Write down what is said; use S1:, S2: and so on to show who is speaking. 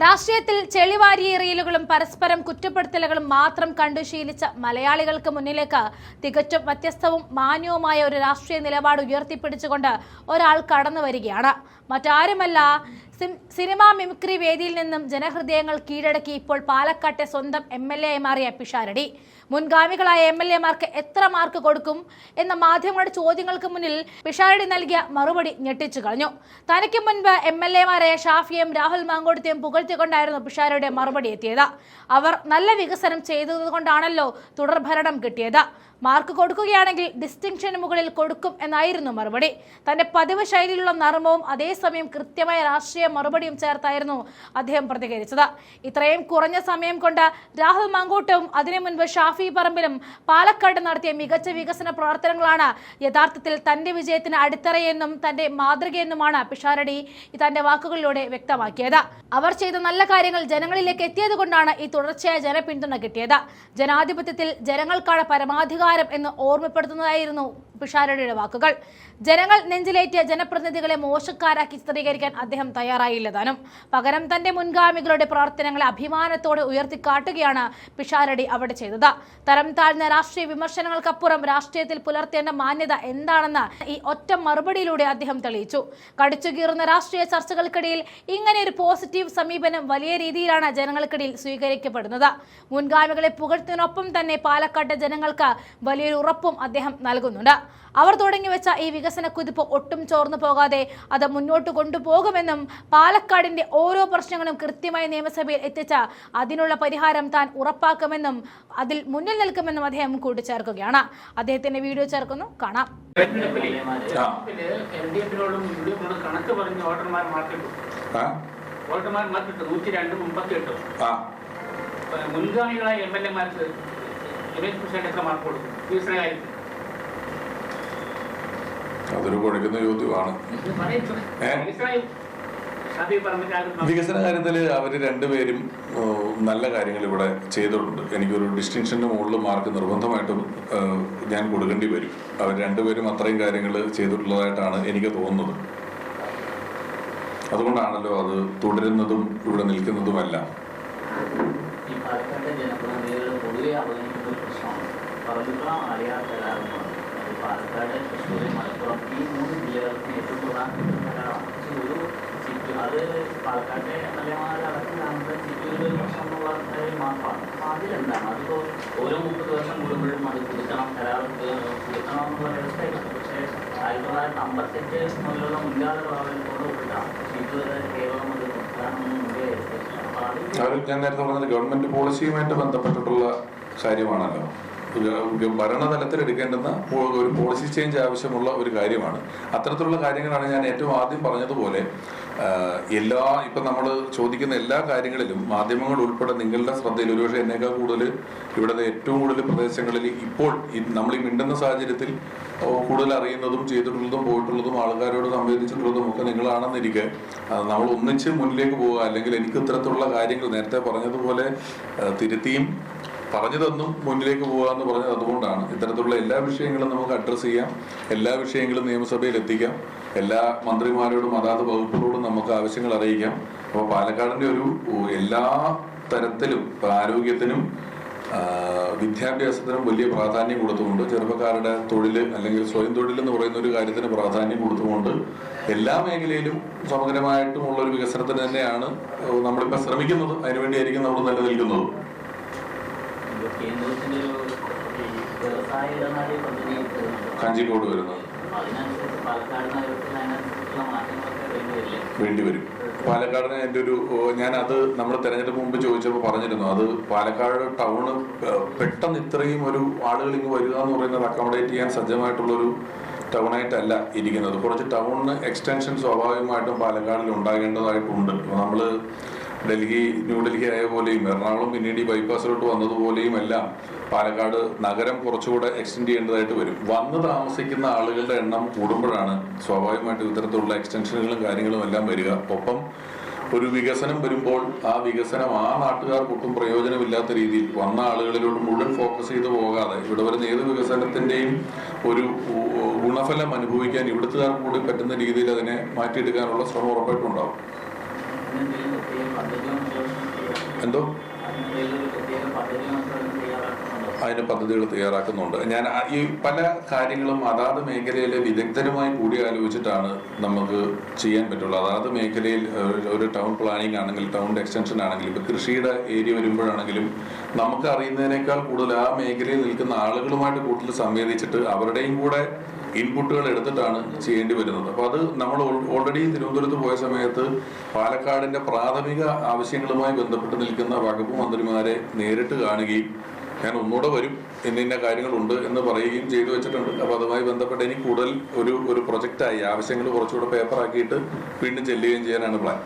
S1: രാഷ്ട്രീയത്തിൽ ചെളിവാരിയ റീലുകളും പരസ്പരം കുറ്റപ്പെടുത്തലുകളും മാത്രം കണ്ടു ശീലിച്ച മലയാളികൾക്ക് മുന്നിലേക്ക് തികച്ചും വ്യത്യസ്തവും മാന്യവുമായ ഒരു രാഷ്ട്രീയ നിലപാട് ഉയർത്തിപ്പിടിച്ചുകൊണ്ട് ഒരാൾ കടന്നു വരികയാണ്. മറ്റാരുമല്ല, സിനിമാ മിമിക്രി വേദിയിൽ നിന്നും ജനഹൃദയങ്ങൾ കീഴടക്കി ഇപ്പോൾ പാലക്കാട്ടെ സ്വന്തം MLA ആയി മാറിയ പിഷാരടി. മുൻഗാമികളായ MLA മാർക്ക് എത്ര മാർക്ക് കൊടുക്കും എന്ന മാധ്യമങ്ങളുടെ ചോദ്യങ്ങൾക്ക് മുന്നിൽ പിഷാരടി നൽകിയ മറുപടി ഞെട്ടിച്ചു കളഞ്ഞു. തനിക്ക് മുൻപ് MLA മാരായ ഷാഫിയും രാഹുൽ മാങ്കോടത്തെയും പുകഴ്ത്തിക്കൊണ്ടായിരുന്നു പിഷാരടിയുടെ മറുപടി എത്തിയത്. അവർ നല്ല വികസനം ചെയ്തതുകൊണ്ടാണല്ലോ തുടർഭരണം കിട്ടിയത്. മാർക്ക് കൊടുക്കുകയാണെങ്കിൽ ഡിസ്റ്റിങ്ഷന് മുകളിൽ കൊടുക്കും എന്നായിരുന്നു മറുപടി. തന്റെ പതിവ് ശൈലിയിലുള്ള നർമ്മവും അതേസമയം കൃത്യമായ രാഷ്ട്രീയ മറുപടിയും ചേർത്തായിരുന്നു അദ്ദേഹം പ്രതികരിച്ചത്. ഇത്രയും കുറഞ്ഞ സമയം കൊണ്ട് രാഹുൽ മാങ്കോട്ടവും അതിനു മുൻപ് ഷാഫി പറമ്പിലും പാലക്കാട് നടത്തിയ മികച്ച വികസന പ്രവർത്തനങ്ങളാണ് യഥാർത്ഥത്തിൽ തന്റെ വിജയത്തിന് അടിത്തറയെന്നും തന്റെ മാതൃകയെന്നുമാണ് പിഷാരടി തന്റെ വാക്കുകളിലൂടെ വ്യക്തമാക്കിയത്. അവർ ചെയ്ത നല്ല കാര്യങ്ങൾ ജനങ്ങളിലേക്ക് എത്തിയത് കൊണ്ടാണ് ഈ തുടർച്ചയായ ജനപിന്തുണ കിട്ടിയത്. ജനാധിപത്യത്തിൽ ജനങ്ങൾക്കാണ് പരമാധികാരം എന്ന് ഓർമ്മപ്പെടുത്തുന്നതായിരുന്നു പിഷാരടിയുടെ വാക്കുകൾ. ജനങ്ങൾ നെഞ്ചിലേറ്റിയ ജനപ്രതിനിധികളെ മോശക്കാരാക്കി ചിത്രീകരിക്കാൻ അദ്ദേഹം തയ്യാറായില്ല താനും. പകരം തന്റെ മുൻഗാമികളുടെ പ്രവർത്തനങ്ങളെ അഭിമാനത്തോടെ ഉയർത്തിക്കാട്ടുകയാണ് പിഷാരടി അവിടെ ചെയ്തത്. തരം താഴ്ന്ന രാഷ്ട്രീയ വിമർശനങ്ങൾക്കപ്പുറം രാഷ്ട്രീയത്തിൽ പുലർത്തേണ്ട മാന്യത എന്താണെന്ന് ഈ ഒറ്റ മറുപടിയിലൂടെ അദ്ദേഹം തെളിയിച്ചു. കടിച്ചുകീറുന്ന രാഷ്ട്രീയ ചർച്ചകൾക്കിടയിൽ ഇങ്ങനെ ഒരു പോസിറ്റീവ് സമീപനം വലിയ രീതിയിലാണ് ജനങ്ങൾക്കിടയിൽ സ്വീകരിക്കപ്പെടുന്നത്. മുൻഗാമികളെ പുകഴ്ത്തിനൊപ്പം തന്നെ പാലക്കാട്ടെ ജനങ്ങൾക്ക് വലിയൊരു ഉറപ്പും അദ്ദേഹം നൽകുന്നുണ്ട്. അവർ തുടങ്ങിവെച്ച ഈ വികസന കുതിപ്പ് ഒട്ടും ചോർന്നു പോകാതെ അത് മുന്നോട്ട് കൊണ്ടുപോകുമെന്നും പാലക്കാടിന്റെ ഓരോ പ്രശ്നങ്ങളും കൃത്യമായി നിയമസഭയിൽ എത്തിച്ച അതിനുള്ള പരിഹാരം താൻ ഉറപ്പാക്കുമെന്നും അതിൽ മുന്നിൽ നിൽക്കുമെന്നും അദ്ദേഹം കൂട്ടിച്ചേർക്കുകയാണ്. അദ്ദേഹത്തിന്റെ വീഡിയോ ചേർക്കുന്നു, കാണാം.
S2: മുൻഗാമികളായ MLA മാർക്ക് എത്ര മാർക്ക് കൊടുക്കും വികസനകാര്യത്തിൽ?
S3: അതൊരു കുഴക്കുന്ന ചോദ്യമാണ്. വികസന കാര്യത്തിൽ അവർ രണ്ടുപേരും നല്ല കാര്യങ്ങൾ ഇവിടെ ചെയ്തിട്ടുണ്ട്. എനിക്കൊരു ഡിസ്റ്റിങ്ഷന് മുകളിൽ മാർക്ക് നിർബന്ധമായിട്ടും ഞാൻ കൊടുക്കേണ്ടി വരും. അവർ രണ്ടുപേരും അത്രയും കാര്യങ്ങൾ ചെയ്തിട്ടുള്ളതായിട്ടാണ് എനിക്ക് തോന്നുന്നത്. അതുകൊണ്ടാണല്ലോ അത് തുടരുന്നതും ഇവിടെ നിൽക്കുന്നതുമെല്ലാം.
S4: പാലക്കാട്, തൃശ്ശൂർ, മലപ്പുറം ഈ 3 ജില്ലകൾക്ക് ഏറ്റവും പ്രധാനപ്പെട്ട കരാറാണ്. ഒരു സീറ്റ് അത് പാലക്കാട്ടെ മലയാളത്തിൽ നമ്മുടെ സീറ്റുകളുടെ ഒരു പ്രശ്നം എന്നുള്ള മാത്രമാണ്. അപ്പോൾ അതിലെന്താണ് അതിപ്പോൾ ഓരോ 30 വർഷം കൂടുമ്പോഴും അത് പുതുക്കണം, കരാർ പുതുക്കണം എന്നുള്ള വ്യവസ്ഥയില്ല. പക്ഷേ 1958 മുതലുള്ള മുൻകാല പ്രവർത്തനത്തോട് കൂടിയിട്ടാണ് സീറ്റുകൾ കേവലം അത് പ്രധാനമൊന്നും മുൻകൈ എടുത്തത്.
S3: ഞാൻ നേരത്തെ പറഞ്ഞത് ഗവൺമെന്റ് പോളിസിയുമായിട്ട് ബന്ധപ്പെട്ടിട്ടുള്ള കാര്യമാണല്ലോ. ഭരണതലത്തിൽ എടുക്കേണ്ടുന്ന ഒരു പോളിസി ചേഞ്ച് ആവശ്യമുള്ള ഒരു കാര്യമാണ്. അത്തരത്തിലുള്ള കാര്യങ്ങളാണ് ഞാൻ ഏറ്റവും ആദ്യം പറഞ്ഞതുപോലെ ഇപ്പം നമ്മൾ ചോദിക്കുന്ന എല്ലാ കാര്യങ്ങളിലും മാധ്യമങ്ങൾ ഉൾപ്പെടെ നിങ്ങളുടെ ശ്രദ്ധയിൽ ഒരുപക്ഷെ എന്നേക്കാൾ കൂടുതൽ ഇവിടുത്തെ ഏറ്റവും കൂടുതൽ പ്രദേശങ്ങളിൽ ഇപ്പോൾ നമ്മൾ ഈ മിണ്ടുന്ന സാഹചര്യത്തിൽ കൂടുതൽ അറിയുന്നതും ചെയ്തിട്ടുള്ളതും പോയിട്ടുള്ളതും ആൾക്കാരോട് സംവേദിച്ചിട്ടുള്ളതും ഒക്കെ നിങ്ങളാണെന്നിരിക്കെ നമ്മൾ ഒന്നിച്ച് മുന്നിലേക്ക് പോവുക, അല്ലെങ്കിൽ എനിക്ക് ഇത്തരത്തിലുള്ള കാര്യങ്ങൾ നേരത്തെ പറഞ്ഞതുപോലെ തിരുത്തിയും പറഞ്ഞതൊന്നും മുന്നിലേക്ക് പോകുക എന്ന് പറഞ്ഞത് അതുകൊണ്ടാണ്. ഇത്തരത്തിലുള്ള എല്ലാ വിഷയങ്ങളും നമുക്ക് അഡ്രസ്സ് ചെയ്യാം, എല്ലാ വിഷയങ്ങളും നിയമസഭയിൽ എത്തിക്കാം, എല്ലാ മന്ത്രിമാരോടും അതാത് വകുപ്പുകളോടും നമുക്ക് ആവശ്യങ്ങൾ അറിയിക്കാം. അപ്പോൾ പാലക്കാടിൻ്റെ ഒരു എല്ലാ തരത്തിലും ആരോഗ്യത്തിനും വിദ്യാഭ്യാസത്തിനും വലിയ പ്രാധാന്യം കൊടുത്തുകൊണ്ട്, ചെറുപ്പക്കാരുടെ തൊഴിൽ അല്ലെങ്കിൽ സ്വയം തൊഴിൽ എന്ന് പറയുന്ന ഒരു കാര്യത്തിന് പ്രാധാന്യം കൊടുത്തുകൊണ്ട് എല്ലാ മേഖലയിലും സമഗ്രമായിട്ടുമുള്ള ഒരു വികസനത്തിന് തന്നെയാണ് നമ്മളിപ്പോൾ ശ്രമിക്കുന്നത്. അതിനുവേണ്ടിയായിരിക്കും നമ്മൾ നിലനിൽക്കുന്നത്. കഞ്ചിക്കോട് വരുന്നത് വേണ്ടിവരും. പാലക്കാടിന് എൻ്റെ ഒരു ഞാനത് നമ്മൾ തെരഞ്ഞെടുപ്പ് മുമ്പ് ചോദിച്ചപ്പോൾ പറഞ്ഞിരുന്നു, അത് പാലക്കാട് ടൗണ് പെട്ടെന്ന് ഇത്രയും ഒരു ആളുകൾ ഇങ്ങ് വരിക എന്ന് പറയുന്നത് അക്കോമഡേറ്റ് ചെയ്യാൻ സജ്ജമായിട്ടുള്ളൊരു ടൗണായിട്ടല്ല ഇരിക്കുന്നത്. കുറച്ച് ടൗണിന് എക്സ്റ്റൻഷൻ സ്വാഭാവികമായിട്ടും പാലക്കാടിൽ ഉണ്ടാകേണ്ടതായിട്ടുണ്ട്. നമ്മൾ ന്യൂഡൽഹി ആയ പോലെയും എറണാകുളം പിന്നീട് ഈ ബൈപ്പാസിലോട്ട് വന്നതുപോലെയും എല്ലാം പാലക്കാട് നഗരം കുറച്ചുകൂടെ എക്സ്റ്റെൻഡ് ചെയ്യേണ്ടതായിട്ട് വരും. വന്ന് താമസിക്കുന്ന ആളുകളുടെ എണ്ണം കൂടുമ്പോഴാണ് സ്വാഭാവികമായിട്ടും ഇത്തരത്തിലുള്ള എക്സ്റ്റൻഷനുകളും കാര്യങ്ങളും എല്ലാം വരിക. ഒപ്പം ഒരു വികസനം വരുമ്പോൾ ആ വികസനം ആ നാട്ടുകാർക്കൊട്ടും പ്രയോജനമില്ലാത്ത രീതിയിൽ വന്ന ആളുകളിലോട്ട് മുഴുവൻ ഫോക്കസ് ചെയ്ത് പോകാതെ ഇവിടെ വരുന്ന ഏത് വികസനത്തിൻ്റെയും ഒരു ഗുണഫലം അനുഭവിക്കാൻ ഇവിടുത്തുകാർക്ക് കൂടി പറ്റുന്ന രീതിയിൽ അതിനെ മാറ്റിയെടുക്കാനുള്ള ശ്രമം ഉറപ്പായിട്ടുണ്ടാവും. എന്തോ
S4: അതിന് പ്രത്യേക പദ്ധതി തയ്യാറാക്കുന്നുണ്ടോ?
S3: അതിന് പദ്ധതികൾ തയ്യാറാക്കുന്നുണ്ട്. ഞാൻ ഈ പല കാര്യങ്ങളും അതാത് മേഖലയിലെ വിദഗ്ധരുമായി കൂടി ആലോചിച്ചിട്ടാണ് നമുക്ക് ചെയ്യാൻ പറ്റുള്ളൂ. അതാത് മേഖലയിൽ ഒരു ടൗൺ പ്ലാനിംഗ് ആണെങ്കിൽ, ടൗൺ എക്സ്റ്റൻഷൻ ആണെങ്കിലും, ഇപ്പം കൃഷിയുടെ ഏരിയ വരുമ്പോഴാണെങ്കിലും നമുക്ക് അറിയുന്നതിനേക്കാൾ കൂടുതൽ ആ മേഖലയിൽ നിൽക്കുന്ന ആളുകളുമായിട്ട് കൂടുതൽ സംവേദിച്ചിട്ട് അവരുടെയും കൂടെ ഇൻപുട്ടുകൾ എടുത്തിട്ടാണ് ചെയ്യേണ്ടി വരുന്നത്. അപ്പോൾ അത് നമ്മൾ ഓൾറെഡി തിരുവനന്തപുരത്ത് പോയ സമയത്ത് പാലക്കാടിൻ്റെ പ്രാഥമിക ആവശ്യങ്ങളുമായി ബന്ധപ്പെട്ട് നിൽക്കുന്ന വകുപ്പ് മന്ത്രിമാരെ നേരിട്ട് കാണുകയും ഞാൻ ഒന്നുകൂടെ വരും, ഇന്ന കാര്യങ്ങളുണ്ട് എന്ന് പറയുകയും ചെയ്തു വെച്ചിട്ടുണ്ട്. അപ്പോൾ അതുമായി ബന്ധപ്പെട്ട് ഇനി കൂടുതൽ ഒരു പ്രൊജക്റ്റായി ആവശ്യങ്ങൾ കുറച്ചുകൂടെ പേപ്പറാക്കിയിട്ട് വീണ്ടും ചെല്ലുകയും ചെയ്യാനാണ് പ്ലാൻ.